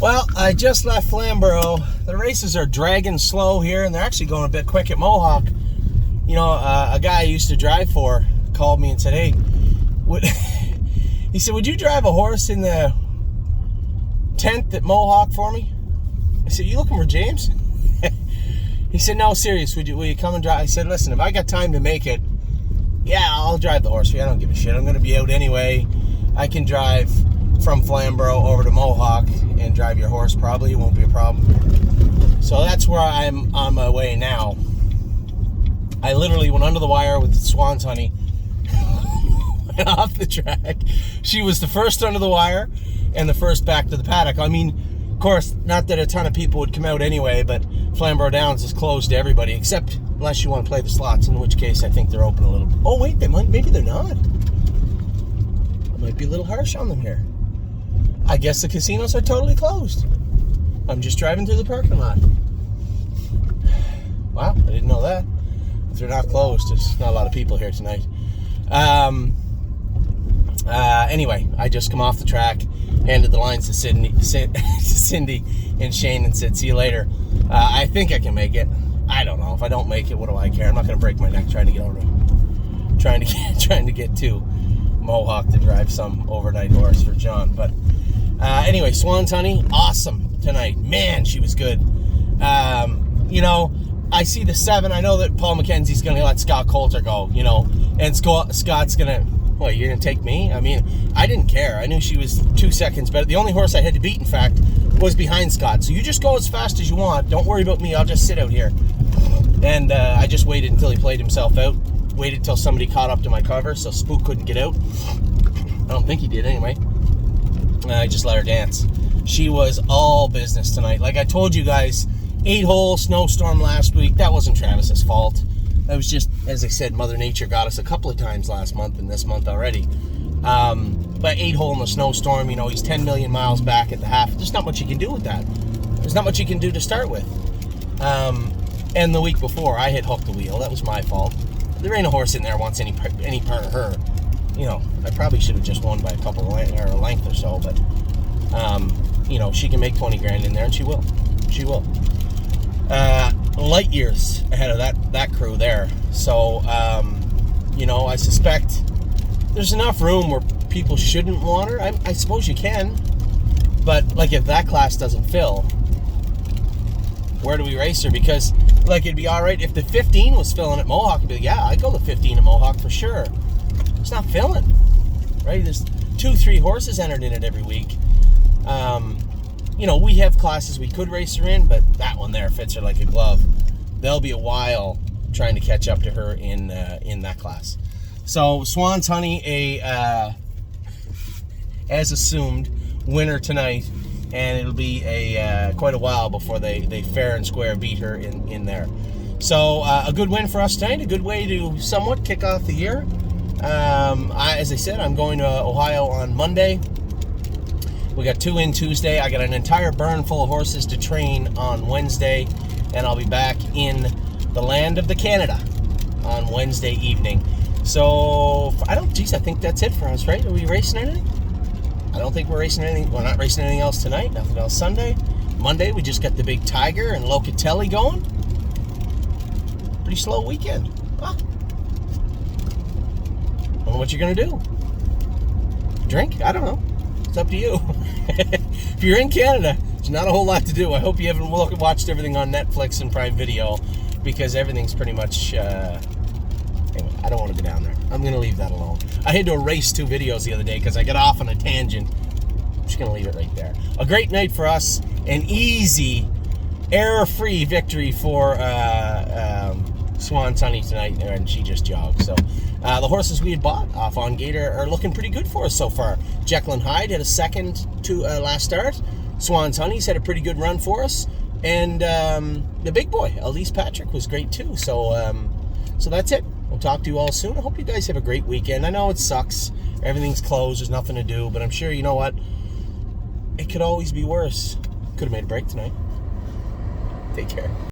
Well, I just left Flamborough. The races are dragging slow here, and they're actually going a bit quick at Mohawk. You know, a guy I used to drive for called me and said, hey, he said, would you drive a horse in the 10th at Mohawk for me? I said, you looking for James? He said, no, serious, will you come and drive? I said, listen, if I got time to make it, yeah, I'll drive the horse for you. I don't give a shit. I'm going to be out anyway. I can drive from Flamborough over to Mohawk and drive your horse probably. It won't be a problem. So that's where I'm on my way now. I literally went under the wire with Swans Honey. Went off the track. She was the first under the wire and the first back to the paddock. I mean, of course, not that a ton of people would come out anyway, but Flamborough Downs is closed to everybody, except unless you want to play the slots, in which case I think they're open a little. Oh wait, maybe they're not. I might be a little harsh on them here. I guess the casinos are totally closed. I'm just driving through the parking lot. Wow, I didn't know that. If they're not closed, there's not a lot of people here tonight. Anyway, I just come off the track, handed the lines to Cindy and Shane, and said, see you later. I think I can make it. I don't know. If I don't make it, what do I care? I'm not going to break my neck trying to get over trying to get to Mohawk to drive some overnight horse for John. But anyway, Swans Honey, awesome tonight. Man, she was good. You know, I see the 7. I know that Paul McKenzie's going to let Scott Coulter go, you know, and Scott's going to, what, you're going to take me? I mean, I didn't care. I knew she was 2 seconds better. The only horse I had to beat, in fact, was behind Scott. So you just go as fast as you want. Don't worry about me. I'll just sit out here. And I just waited until he played himself out. Waited till somebody caught up to my cover so Spook couldn't get out. I don't think he did anyway. I just let her dance. She was all business tonight. Like I told you guys, 8-hole snowstorm last week. That wasn't Travis's fault. That was just, as I said, Mother Nature got us a couple of times last month and this month already. But 8-hole in the snowstorm, you know, he's 10 million miles back at the half. There's not much you can do with that. There's not much you can do to start with. And the week before, I had hooked the wheel. That was my fault. There ain't a horse in there wants any part of her. You know, I probably should have just won by a couple of a length or so, but you know, she can make 20 grand in there, and she will. She will. Light years ahead of that crew there. So, you know, I suspect there's enough room where people shouldn't want her. I suppose you can, but like if that class doesn't fill, where do we race her? Because like it'd be all right if the 15 was filling at Mohawk. It'd be like, yeah, I'd go to 15 at Mohawk for sure. It's not filling, right? There's 2-3 horses entered in it every week. You know, we have classes we could race her in, but that one there fits her like a glove. There'll be a while trying to catch up to her in that class. So Swans Honey, as assumed, winner tonight, and it'll be quite a while before they fair and square beat her in there. So a good win for us tonight, a good way to somewhat kick off the year. As I said, I'm going to Ohio on Monday. We got 2 in Tuesday. I got an entire barn full of horses to train on Wednesday, and I'll be back in the land of the Canada on Wednesday evening. So I think that's it for us, right? Are we racing anything? I don't think we're racing anything. We're not racing anything else tonight. Nothing else Sunday. Monday, we just got the big Tiger and Locatelli going. Pretty slow weekend. Huh? I don't know what you're going to do. Drink? I don't know. It's up to you. If you're in Canada, there's not a whole lot to do. I hope you haven't watched everything on Netflix and Prime Video, because everything's pretty much... Anyway, I don't want to go down there. I'm going to leave that alone. I had to erase 2 videos the other day because I got off on a tangent. I'm just going to leave it right there. A great night for us. An easy, error-free victory for Swans Honey tonight, and she just jogged. So the horses we had bought off on Gator are looking pretty good for us so far. Jekyll and Hyde had a second to last start. Swans Honey's had a pretty good run for us. And the big boy, Elise Patrick, was great too. So so that's it. We'll talk to you all soon. I hope you guys have a great weekend. I know it sucks. Everything's closed. There's nothing to do. But I'm sure, you know what? It could always be worse. Could have made a break tonight. Take care.